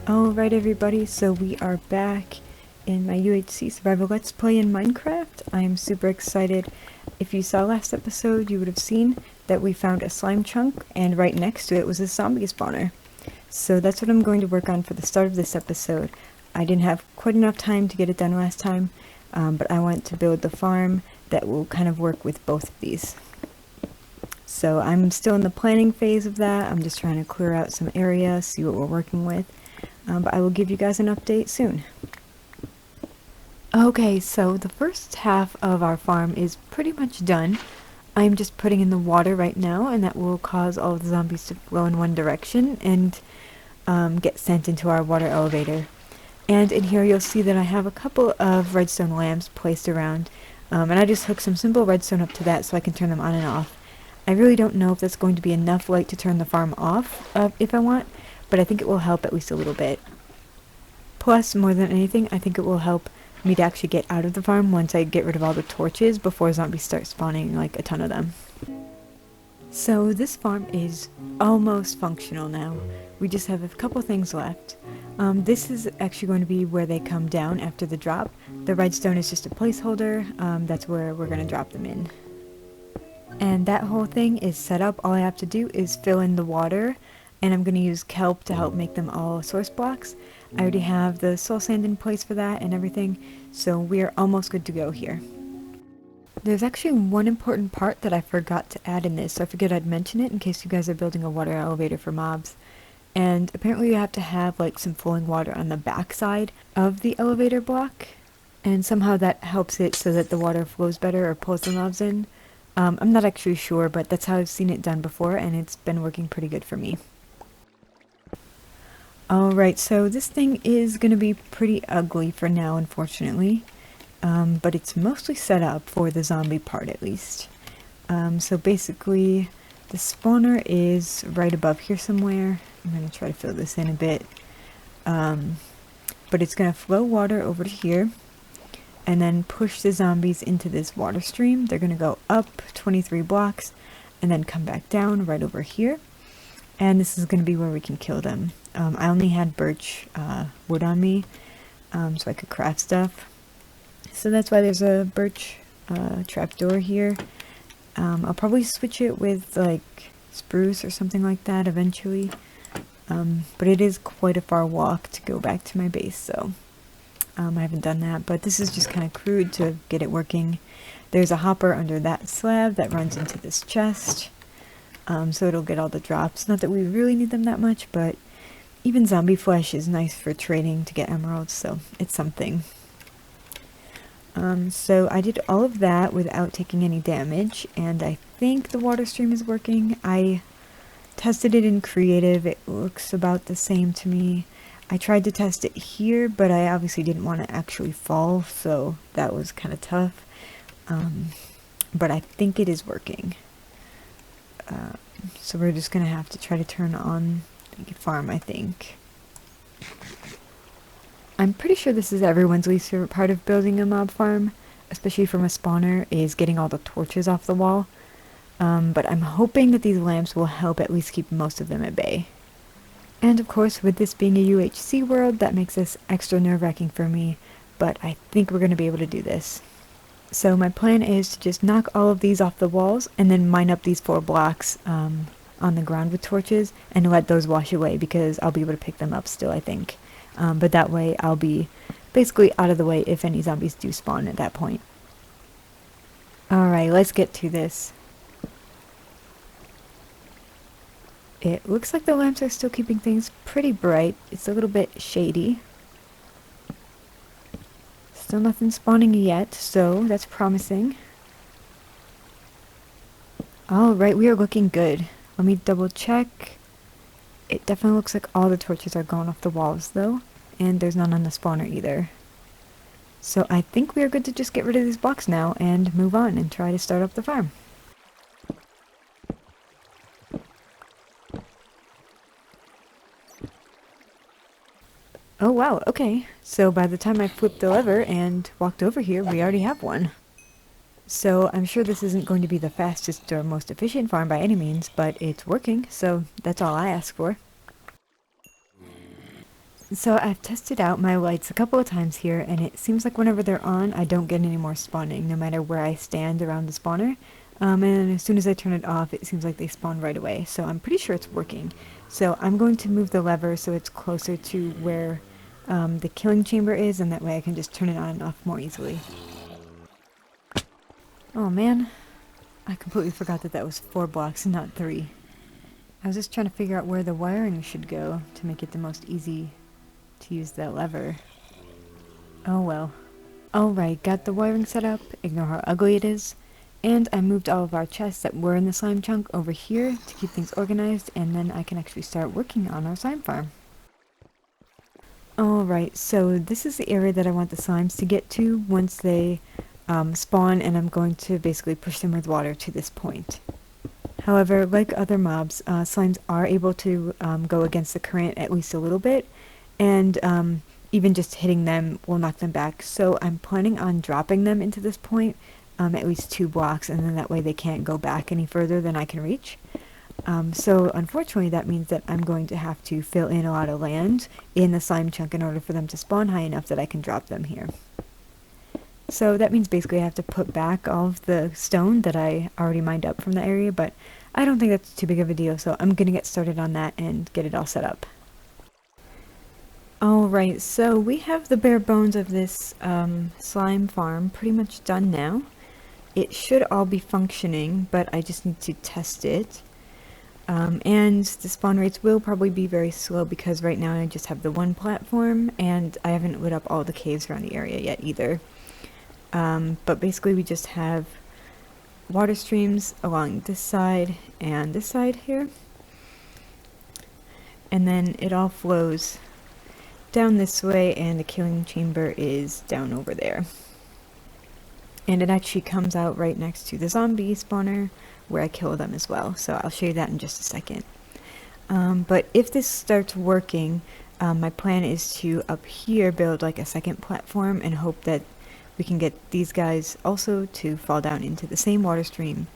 Alright everybody, so we are back in my UHC survival let's play in Minecraft. I am super excited. If you saw last episode, you would have seen that we found a slime chunk and right next to it was a zombie spawner. So that's what I'm going to work on for the start of this episode. I didn't have quite enough time to get it done last time, but I want to build the farm that will kind of work with both of these. So I'm still in the planning phase of that. I'm just trying to clear out some areas, see what we're working with. But I will give you guys an update soon. Okay, so the first half of our farm is pretty much done. I'm just putting in the water right now, and that will cause all of the zombies to flow in one direction and get sent into our water elevator. And in here you'll see that I have a couple of redstone lamps placed around, and I just hooked some simple redstone up to that so I can turn them on and off. I really don't know if that's going to be enough light to turn the farm off if I want, but I think it will help at least a little bit. Plus, more than anything, I think it will help me to actually get out of the farm once I get rid of all the torches before zombies start spawning like a ton of them. So this farm is almost functional now. We just have a couple things left. This is actually going to be where they come down after the drop. The redstone is just a placeholder. That's where we're going to drop them in. And that whole thing is set up. All I have to do is fill in the water, and I'm going to use kelp to help make them all source blocks. I already have the soul sand in place for that and everything, so we are almost good to go here. There's actually one important part that I forgot to add in this, so I figured I'd mention it in case you guys are building a water elevator for mobs. And apparently you have to have like some flowing water on the back side of the elevator block, and somehow that helps it so that the water flows better or pulls the mobs in. I'm not actually sure, but that's how I've seen it done before, and it's been working pretty good for me. Alright, so this thing is going to be pretty ugly for now, unfortunately. But it's mostly set up for the zombie part, at least. So basically, the spawner is right above here somewhere. I'm going to try to fill this in a bit. But it's going to flow water over to here, and then push the zombies into this water stream. They're going to go up 23 blocks, and then come back down right over here. And this is going to be where we can kill them. I only had birch wood on me, so I could craft stuff. So that's why there's a birch trapdoor here. I'll probably switch it with like spruce or something like that eventually. But it is quite a far walk to go back to my base, so I haven't done that. But this is just kind of crude to get it working. There's a hopper under that slab that runs into this chest. So it'll get all the drops. Not that we really need them that much, but even zombie flesh is nice for trading to get emeralds, so it's something. So I did all of that without taking any damage, and I think the water stream is working. I tested it in creative. It looks about the same to me. I tried to test it here, but I obviously didn't want to actually fall, so that was kind of tough. But I think it is working. So we're just gonna have to try to turn on the farm, I think. I'm pretty sure this is everyone's least favorite part of building a mob farm, especially from a spawner, is getting all the torches off the wall. But I'm hoping that these lamps will help at least keep most of them at bay. And of course, with this being a UHC world, that makes this extra nerve-wracking for me, but I think we're gonna be able to do this. So my plan is to just knock all of these off the walls and then mine up these 4 blocks on the ground with torches and let those wash away, because I'll be able to pick them up still, I think. But that way I'll be basically out of the way if any zombies do spawn at that point. Alright, let's get to this. It looks like the lamps are still keeping things pretty bright. It's a little bit shady. Still nothing spawning yet, so that's promising. Alright, we are looking good. Let me double check. It definitely looks like all the torches are gone off the walls though, and there's none on the spawner either. So I think we are good to just get rid of these blocks now and move on and try to start up the farm. Oh wow, okay. So by the time I flipped the lever and walked over here, we already have one. So I'm sure this isn't going to be the fastest or most efficient farm by any means, but it's working, so that's all I ask for. So I've tested out my lights a couple of times here, and it seems like whenever they're on, I don't get any more spawning, no matter where I stand around the spawner. And as soon as I turn it off, it seems like they spawn right away. So I'm pretty sure it's working. So I'm going to move the lever so it's closer to where the killing chamber is, and that way I can just turn it on and off more easily. Oh man, I completely forgot that that was 4 blocks and not 3. I was just trying to figure out where the wiring should go to make it the most easy to use that lever. Oh well. Alright, got the wiring set up, ignore how ugly it is, and I moved all of our chests that were in the slime chunk over here to keep things organized, and then I can actually start working on our slime farm. Alright, so this is the area that I want the slimes to get to once they spawn, and I'm going to basically push them with water to this point. However, like other mobs, slimes are able to go against the current at least a little bit, and even just hitting them will knock them back. So I'm planning on dropping them into this point, at least 2 blocks, and then that way they can't go back any further than I can reach. So unfortunately that means that I'm going to have to fill in a lot of land in the slime chunk in order for them to spawn high enough that I can drop them here. So that means basically I have to put back all of the stone that I already mined up from the area, but I don't think that's too big of a deal, so I'm going to get started on that and get it all set up. Alright, so we have the bare bones of this slime farm pretty much done now. It should all be functioning, but I just need to test it. And the spawn rates will probably be very slow because right now I just have the 1 platform, and I haven't lit up all the caves around the area yet either. But basically we just have water streams along this side and this side here. And then it all flows down this way, and the killing chamber is down over there. And it actually comes out right next to the zombie spawner where I kill them as well. So I'll show you that in just a second. But if this starts working, my plan is to up here build like a second platform and hope that we can get these guys also to fall down into the same water stream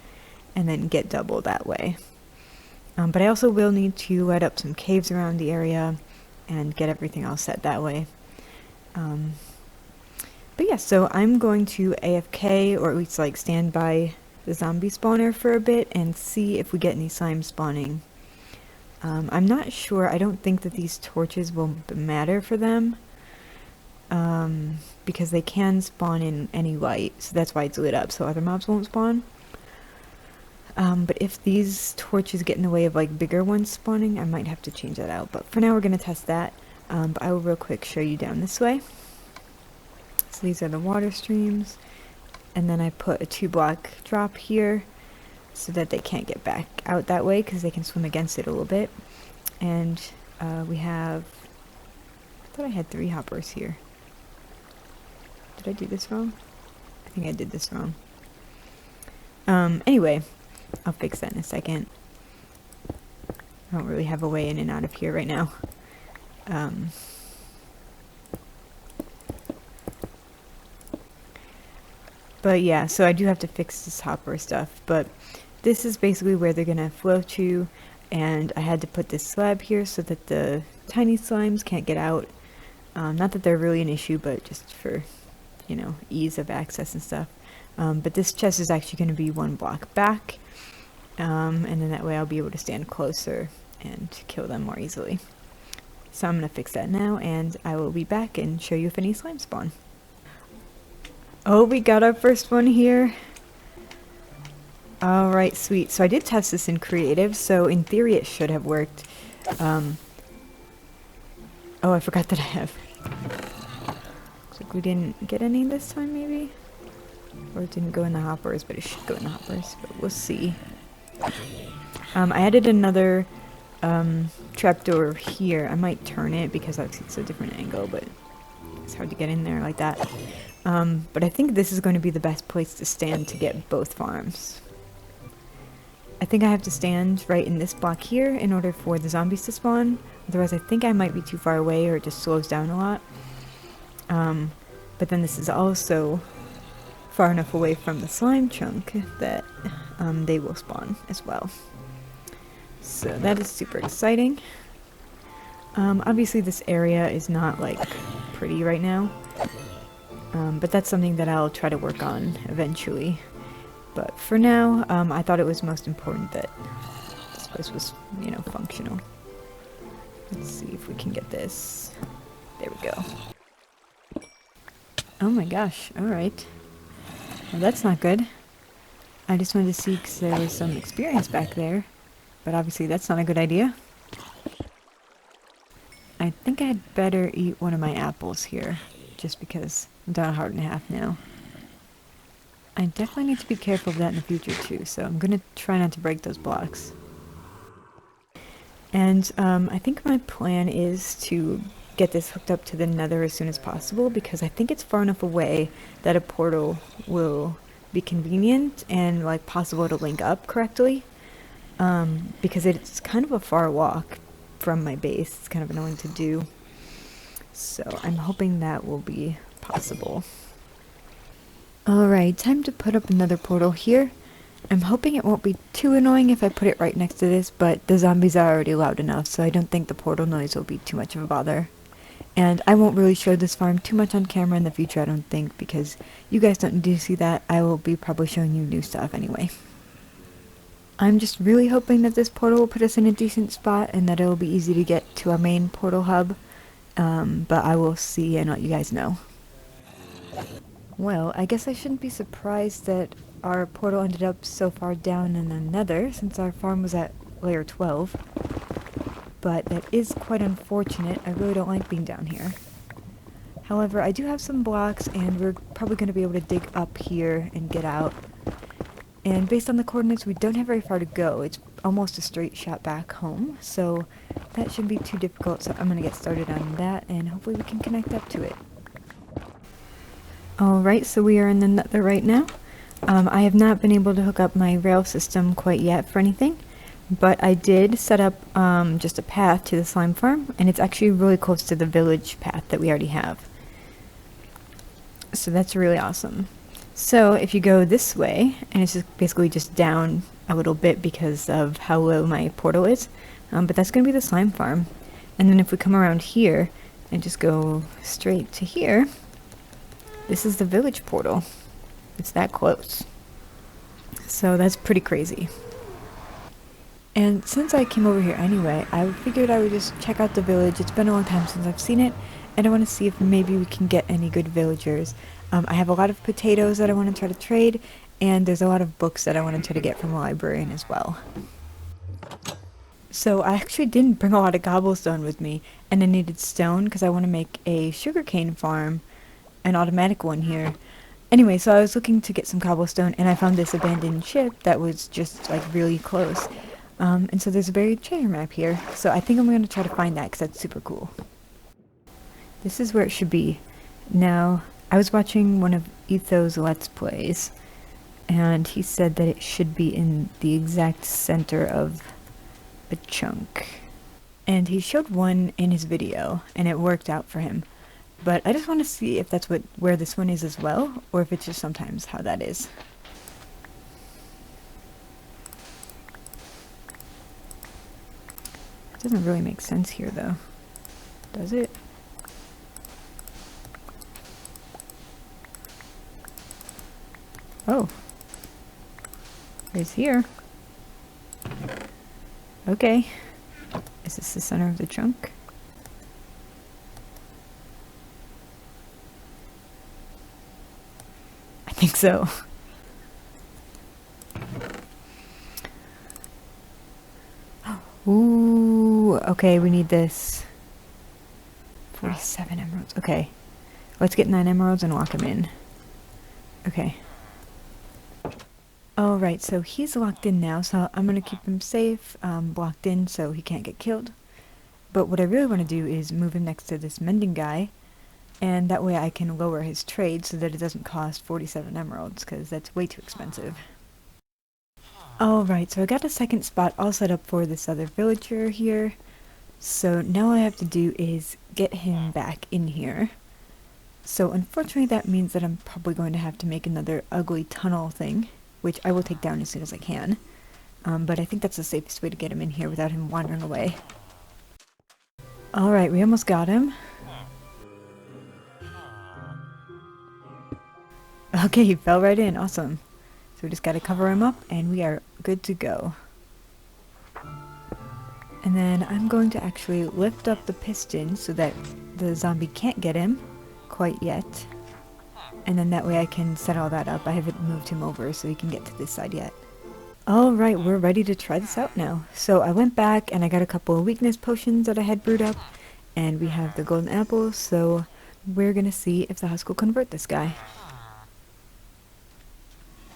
and then get double that way. But I also will need to light up some caves around the area and get everything all set that way. But yeah, so I'm going to AFK, or at least like stand by the zombie spawner for a bit and see if we get any slime spawning. I'm not sure. I don't think that these torches will matter for them, because they can spawn in any light, so that's why it's lit up, so other mobs won't spawn. But if these torches get in the way of like bigger ones spawning, I might have to change that out. But for now we're going to test that. But I will real quick show you down this way. So these are the water streams, and then I put a 2-block drop here so that they can't get back out that way because they can swim against it a little bit. And we have, I thought I had 3 hoppers here. Did I do this wrong? I think I did this wrong. Anyway, I'll fix that in a second. I don't really have a way in and out of here right now. But yeah, so I do have to fix this hopper stuff, but this is basically where they're gonna flow to, and I had to put this slab here so that the tiny slimes can't get out. Not that they're really an issue, but just for, you know, ease of access and stuff. But this chest is actually going to be 1 block back, and then that way I'll be able to stand closer and kill them more easily. So I'm going to fix that now, and I will be back and show you if any slime spawn. Oh, we got our first one here. Alright, sweet. So I did test this in creative, so in theory it should have worked. Oh, I forgot that I have. Looks like we didn't get any this time, maybe? Or it didn't go in the hoppers, but it should go in the hoppers, but we'll see. I added another trapdoor here. I might turn it because obviously it's a different angle, but it's hard to get in there like that. But I think this is going to be the best place to stand to get both farms. I think I have to stand right in this block here in order for the zombies to spawn. Otherwise I think I might be too far away, or it just slows down a lot. But then this is also far enough away from the slime chunk that they will spawn as well. So that is super exciting. Obviously this area is not like pretty right now, but that's something that I'll try to work on eventually. But for now, I thought it was most important that this place was, you know, functional. Let's see if we can get this. There we go. Oh my gosh, alright. Well, that's not good. I just wanted to see because there was some experience back there, but obviously that's not a good idea. I think I'd better eat one of my apples here, just because I'm down a heart and a half now. I definitely need to be careful of that in the future too, so I'm gonna try not to break those blocks. And I think my plan is to get this hooked up to the nether as soon as possible, because I think it's far enough away that a portal will be convenient and like possible to link up correctly, because it's kind of a far walk from my base. It's kind of annoying to do, so I'm hoping that will be possible. Alright, time to put up another portal here. I'm hoping it won't be too annoying if I put it right next to this, but the zombies are already loud enough, so I don't think the portal noise will be too much of a bother. And I won't really show this farm too much on camera in the future, I don't think, because you guys don't need to see that. I will be probably showing you new stuff anyway. I'm just really hoping that this portal will put us in a decent spot and that it will be easy to get to our main portal hub, but I will see and let you guys know. Well, I guess I shouldn't be surprised that our portal ended up so far down in the nether, since our farm was at layer 12. But that is quite unfortunate. I really don't like being down here. However, I do have some blocks, and we're probably going to be able to dig up here and get out. And based on the coordinates, we don't have very far to go. It's almost a straight shot back home, so that shouldn't be too difficult. So I'm going to get started on that, and hopefully we can connect up to it. Alright, so we are in the nether right now. I have not been able to hook up my rail system quite yet for anything, but I did set up just a path to the slime farm, and it's actually really close to the village path that we already have. So that's really awesome. So if you go this way, and it's just basically just down a little bit because of how low my portal is, but that's going to be the slime farm. And then if we come around here and just go straight to here, this is the village portal. It's that close. So that's pretty crazy. And since I came over here anyway, I figured I would just check out the village. It's been a long time since I've seen it, and I want to see if maybe we can get any good villagers. I have a lot of potatoes that I want to try to trade, and there's a lot of books that I want to try to get from a librarian as well. So I actually didn't bring a lot of cobblestone with me, and I needed stone because I want to make a sugarcane farm, an automatic one here. Anyway, so I was looking to get some cobblestone, and I found this abandoned ship that was just like really close. And so there's a buried treasure map here, so I think I'm going to try to find that because that's super cool. This is where it should be. Now, I was watching one of Etho's Let's Plays, and he said that it should be in the exact center of a chunk. And he showed one in his video, and it worked out for him. But I just want to see if that's where this one is as well, or if it's just sometimes how that is. It doesn't really make sense here though, does it? Oh. It's here. Okay. Is this the center of the chunk? I think so. Ooh, okay, we need this. 47 emeralds. Okay. Let's get 9 emeralds and lock him in. Okay. Alright, so he's locked in now, so I'm going to keep him safe, blocked in so he can't get killed. But what I really want to do is move him next to this mending guy, and that way I can lower his trade so that it doesn't cost 47 emeralds, because that's way too expensive. Alright, so I got a second spot all set up for this other villager here. So now all I have to do is get him back in here. So unfortunately that means that I'm probably going to have to make another ugly tunnel thing, which I will take down as soon as I can. But I think that's the safest way to get him in here without him wandering away. Alright, we almost got him. Okay, he fell right in. Awesome. So we just gotta cover him up and we are good to go. And then I'm going to actually lift up the piston so that the zombie can't get him quite yet. And then that way I can set all that up. I haven't moved him over so he can get to this side yet. Alright, we're ready to try this out now. So I went back and I got a couple of weakness potions that I had brewed up. And we have the golden apple, so we're gonna see if the husk will convert this guy.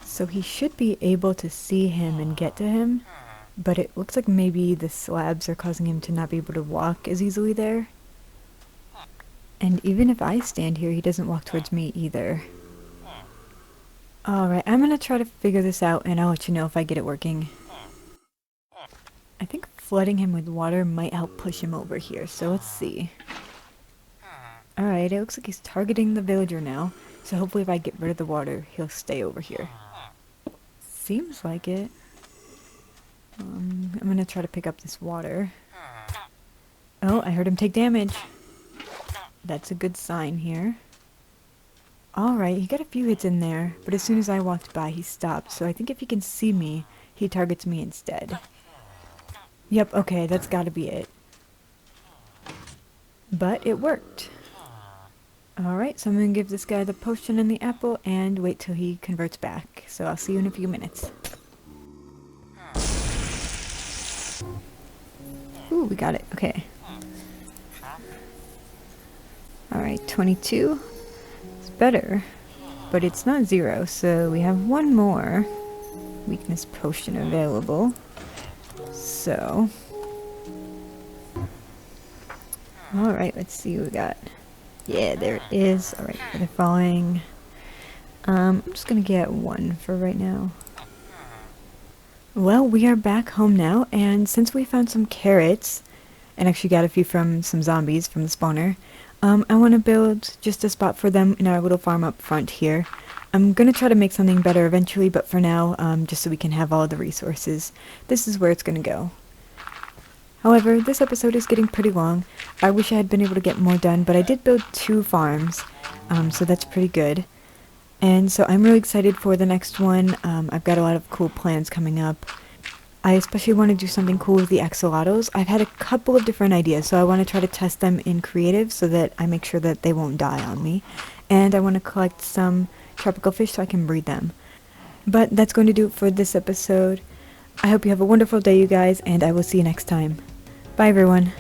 So he should be able to see him and get to him, but it looks like maybe the slabs are causing him to not be able to walk as easily there. And even if I stand here, he doesn't walk towards me either. Alright, I'm gonna try to figure this out and I'll let you know if I get it working. I think flooding him with water might help push him over here, so let's see. Alright, it looks like he's targeting the villager now, so hopefully if I get rid of the water, he'll stay over here. Seems like it. I'm gonna try to pick up this water. Oh, I heard him take damage. That's a good sign here. Alright, he got a few hits in there, but as soon as I walked by, he stopped, so I think if he can see me, he targets me instead. Yep, okay, that's gotta be it. But it worked. Alright, so I'm gonna give this guy the potion and the apple and wait till he converts back. So I'll see you in a few minutes. Ooh, we got it. Okay. Alright, 22. It's better, but it's not 0, so we have one more weakness potion available. So... Alright, let's see what we got. Yeah, there it is. Alright, they're falling. I'm just gonna get 1 for right now. Well, we are back home now, and since we found some carrots, and actually got a few from some zombies from the spawner, I want to build just a spot for them in our little farm up front here. I'm gonna try to make something better eventually, but for now, just so we can have all the resources, this is where it's gonna go. However, this episode is getting pretty long. I wish I had been able to get more done, but I did build 2 farms, so that's pretty good. And so I'm really excited for the next one. I've got a lot of cool plans coming up. I especially want to do something cool with the axolotls. I've had a couple of different ideas, so I want to try to test them in creative so that I make sure that they won't die on me. And I want to collect some tropical fish so I can breed them. But that's going to do it for this episode. I hope you have a wonderful day, you guys, and I will see you next time. Bye, everyone.